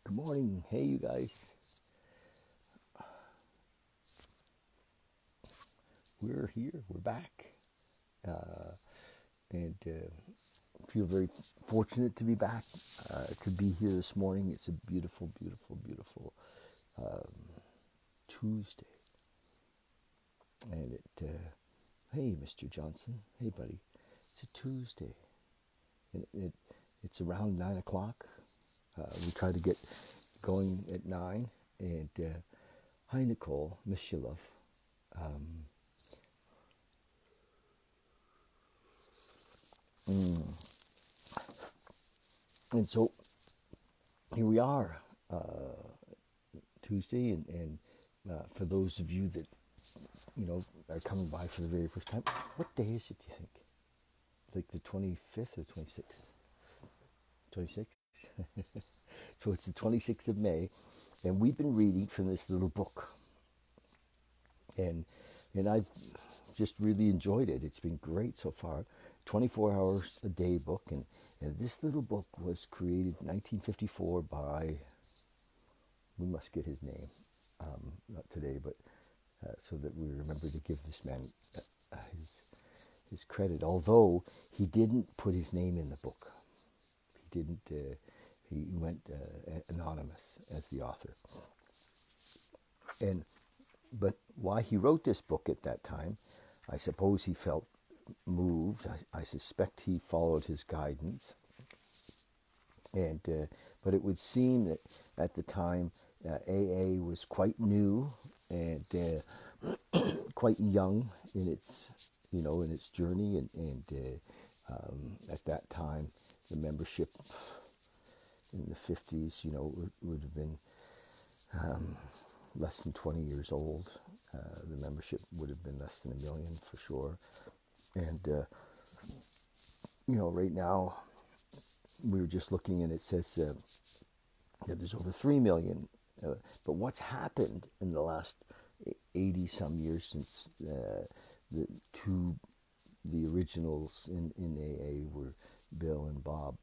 Good morning. Hey, you guys. We're here. We're back. And feel very fortunate to be back, to be here this morning. It's a beautiful, beautiful, beautiful Tuesday. And hey, Mr. Johnson. Hey, buddy. It's a Tuesday. And it's around 9 o'clock. We try to get going at 9. And hi, Nicole. Miss you, love. Um, mm, and so here we are, Tuesday, and for those of you that are coming by for the very first time, what day is it? Do you think? Like the 25th or 26th? 26th. So it's the 26th of May, and we've been reading from this little book, and I've just really enjoyed it. It's been great so far. 24 hours a day book, and this little book was created in 1954 by, we must get his name, not today, but so that we remember to give this man his credit. Although he didn't put his name in the book, he didn't. He went anonymous as the author. And but why he wrote this book at that time, I suppose he felt moved. I suspect he followed his guidance. And but it would seem that at the time AA was quite new and quite young in its in its journey, and at that time the membership in the 50s would have been less than 20 years old. The membership would have been less than 1 million for sure. And right now we were just looking, and it says that there's over 3 million. But what's happened in the last 80 some years since the originals in AA were Bill and Bob?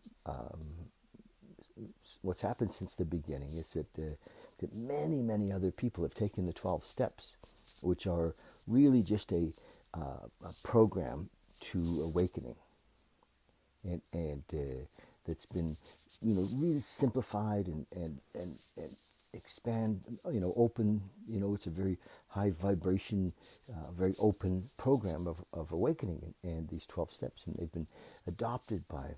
What's happened since the beginning is that many, many other people have taken the 12 steps, which are really just a program to awakening, and that's been really simplified and expand, open. It's a very high vibration, very open program of awakening, and these 12 steps, and they've been adopted by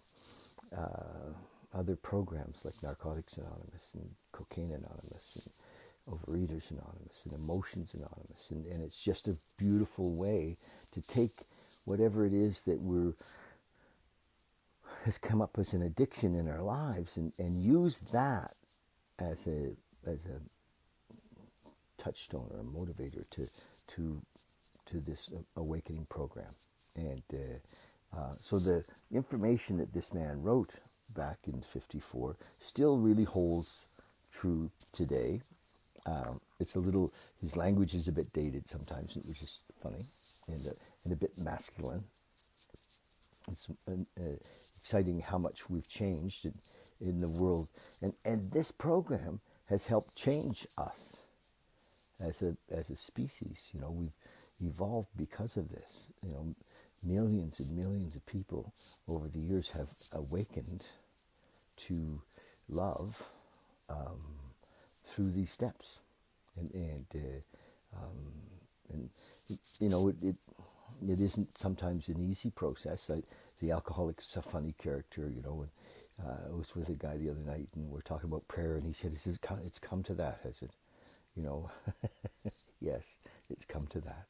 other programs like Narcotics Anonymous and Cocaine Anonymous and Overeaters Anonymous and Emotions Anonymous, and it's just a beautiful way to take whatever it is that has come up as an addiction in our lives, and use that as a touchstone or a motivator to this awakening program. And so the information that this man wrote back in 54 still really holds true today. It's a little, his language is a bit dated sometimes, which is funny, and a bit masculine. It's exciting how much we've changed in the world, and this program has helped change us as a species. We've evolved because of this. Millions and millions of people over the years have awakened to love through these steps, and it isn't sometimes an easy process. The alcoholic's a funny character, and I was with a guy the other night, and we're talking about prayer, and he said, "It's come to that, has it?" Yes, it's come to that.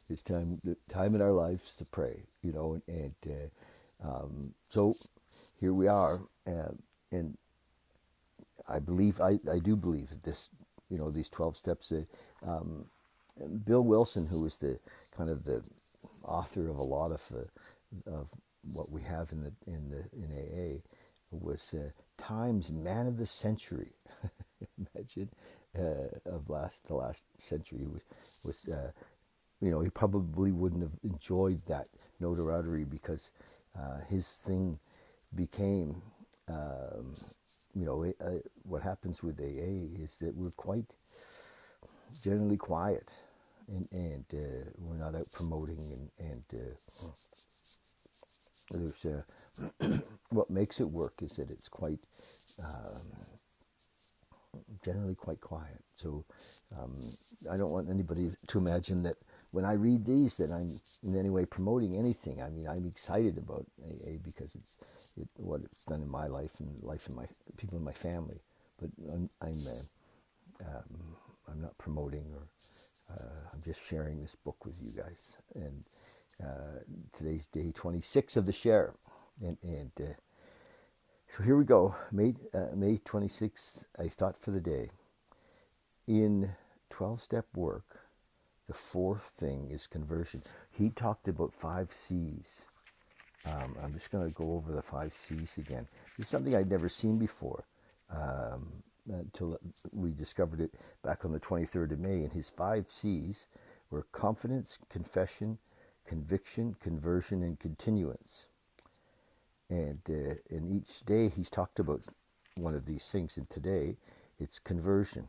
It's time in our lives to pray, and so here we are, and I do believe that this, these 12 steps. Bill Wilson, who was the kind of the author of a lot of what we have in AA, was Time's Man of the Century. Imagine of the last century. Was he probably wouldn't have enjoyed that notoriety, because his thing became what happens with AA is that we're quite generally quiet, and we're not out promoting, and there's what makes it work is that it's quite generally quite quiet. So I don't want anybody to imagine that when I read these that I'm in any way promoting anything. I mean, I'm excited about AA because it's what it's done in my life and the life of my people in my family. But I'm not promoting, or I'm just sharing this book with you guys. And today's day 26 of the share, and so here we go. May 26th, a thought for the day. In 12-step work, the fourth thing is conversion. He talked about 5 C's. I'm just going to go over the 5 C's again. This is something I'd never seen before until we discovered it back on the 23rd of May. And his 5 C's were confidence, confession, conviction, conversion, and continuance. And in each day he's talked about one of these things. And today it's conversion.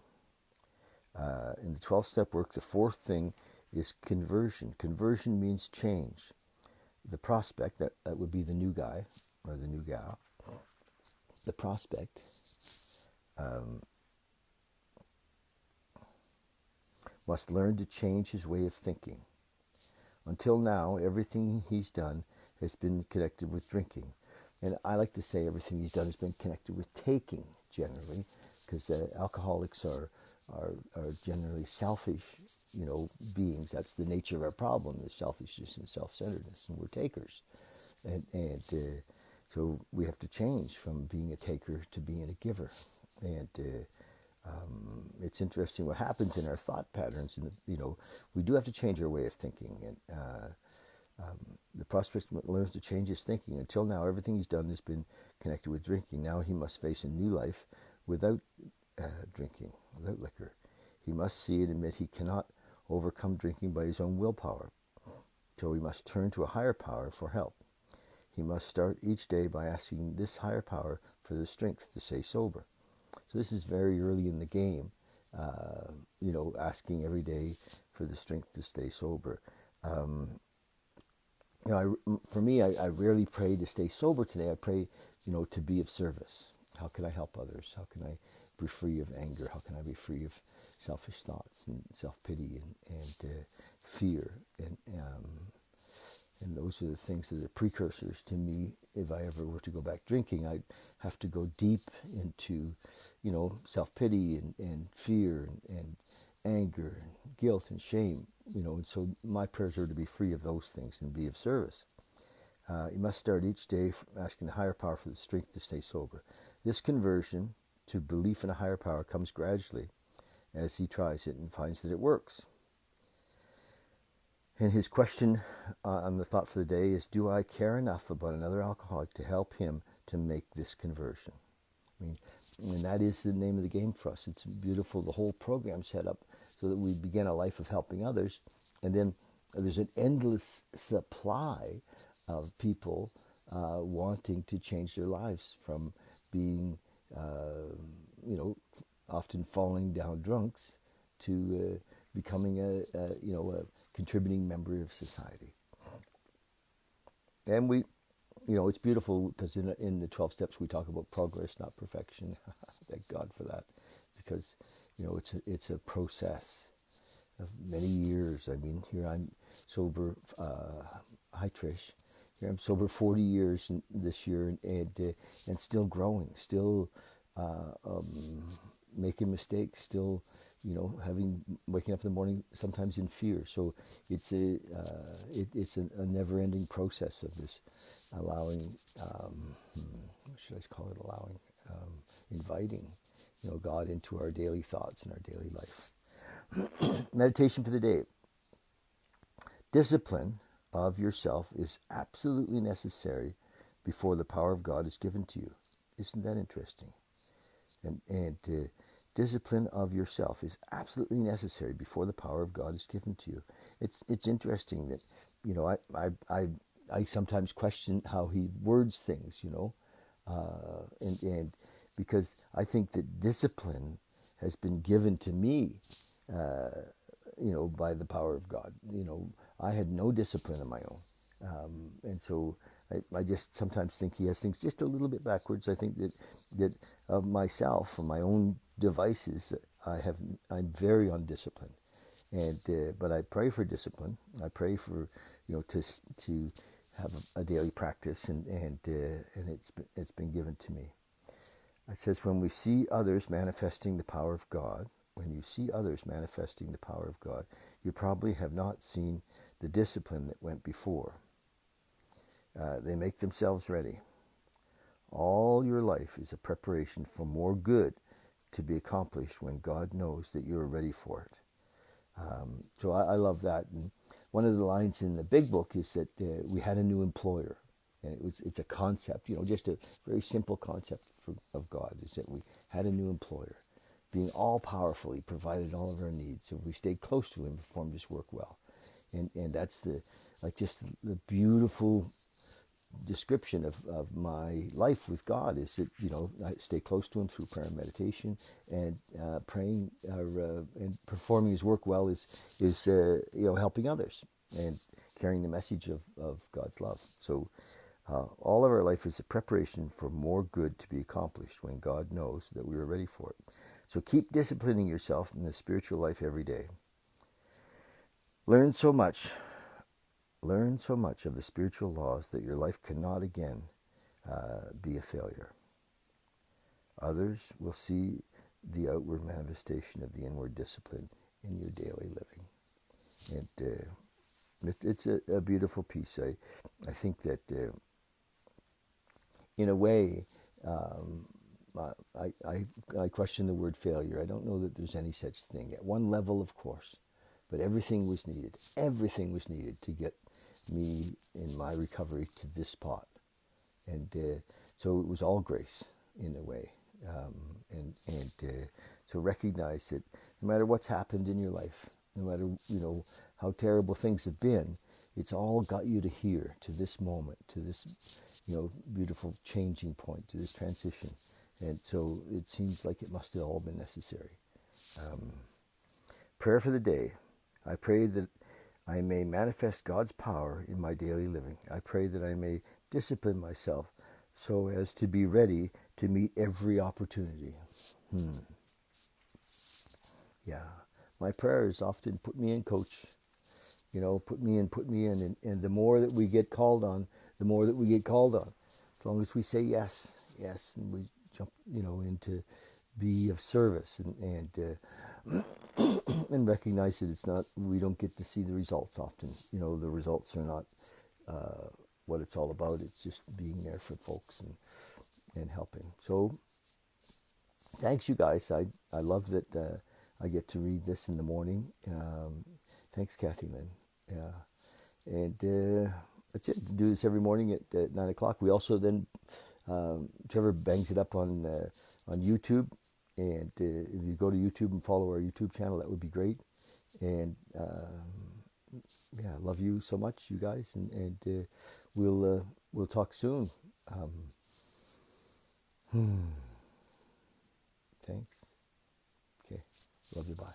In the 12-step work, the fourth thing is conversion. Conversion means change. The prospect, that would be the new guy or the new gal, the prospect must learn to change his way of thinking. Until now, everything he's done has been connected with drinking. And I like to say everything he's done has been connected with taking, generally, because alcoholics are generally selfish, beings. That's the nature of our problem, is selfishness and self-centeredness, and we're takers. And so we have to change from being a taker to being a giver. And it's interesting what happens in our thought patterns. And we do have to change our way of thinking. And the prospect learns to change his thinking. Until now, everything he's done has been connected with drinking. Now he must face a new life without drinking, without liquor. He must see and admit he cannot overcome drinking by his own willpower. So he must turn to a higher power for help. He must start each day by asking this higher power for the strength to stay sober. So this is very early in the game, asking every day for the strength to stay sober. For me, I rarely pray to stay sober today. I pray, to be of service. How can I help others? How can I be free of anger? How can I be free of selfish thoughts and self-pity and fear? And those are the things that are precursors to me. If I ever were to go back drinking, I'd have to go deep into, self-pity and fear and anger and guilt and shame. And so my prayers are to be free of those things and be of service. You must start each day asking the higher power for the strength to stay sober. This conversion to belief in a higher power comes gradually as he tries it and finds that it works. And his question on the thought for the day is, do I care enough about another alcoholic to help him to make this conversion? And that is the name of the game for us. It's beautiful, the whole program set up so that we begin a life of helping others. And then there's an endless supply of people wanting to change their lives from being, often falling down drunks to becoming a contributing member of society. And it's beautiful because in the 12 steps we talk about progress, not perfection. Thank God for that, because it's a process of many years. I mean, here I'm sober. Hi Trish. Here I'm sober 40 years this year, and still growing, still making mistakes, still waking up in the morning sometimes in fear. So it's a never-ending process of this allowing. What should I call it? Allowing, inviting, God into our daily thoughts and our daily life. Meditation for the day. Discipline of yourself is absolutely necessary before the power of God is given to you. Isn't that interesting? And discipline of yourself is absolutely necessary before the power of God is given to you. It's interesting that I sometimes question how he words things, and because I think that discipline has been given to me, by the power of God. I had no discipline of my own. And so I just sometimes think he has things just a little bit backwards. I think that of myself, of my own devices, I'm very undisciplined. But I pray for discipline. I pray for to have a daily practice, and it's been given to me. It says, when we see others manifesting the power of God, when you see others manifesting the power of God, you probably have not seen the discipline that went before. They make themselves ready. All your life is a preparation for more good to be accomplished when God knows that you're ready for it. So I love that. And one of the lines in the big book is that we had a new employer. And it's a concept, just a very simple concept of God, is that we had a new employer. Being all powerful, he provided all of our needs. So if we stayed close to him, performed his work well. And that's the beautiful description of my life with God, is that I stay close to him through prayer and meditation, and praying and performing his work well is helping others and carrying the message of God's love. So all of our life is a preparation for more good to be accomplished when God knows that we are ready for it. So keep disciplining yourself in the spiritual life every day. Learn so much of the spiritual laws that your life cannot again be a failure. Others will see the outward manifestation of the inward discipline in your daily living. And it's a beautiful piece. I think that in a way, I question the word failure. I don't know that there's any such thing. At one level, of course, but everything was needed. Everything was needed to get me in my recovery to this spot. And so it was all grace in a way. So recognize that no matter what's happened in your life, no matter how terrible things have been, it's all got you to here, to this moment, to this beautiful changing point, to this transition. And so it seems like it must have all been necessary. Prayer for the day. I pray that I may manifest God's power in my daily living. I pray that I may discipline myself so as to be ready to meet every opportunity. Yeah. My prayers often put me in, coach. Put me in. And the more that we get called on, the more that we get called on. As long as we say yes, and we jump, into be of service and and recognize that we don't get to see the results often. The results are not what it's all about. It's just being there for folks and helping. So thanks, you guys. I love that I get to read this in the morning. Thanks, Kathy Lynn. Yeah. And that's it. Do this every morning at 9 o'clock. We also then, Trevor bangs it up on YouTube. And if you go to YouTube and follow our YouTube channel, that would be great. And love you so much, you guys. And we'll talk soon. Thanks. Okay. Love you. Bye.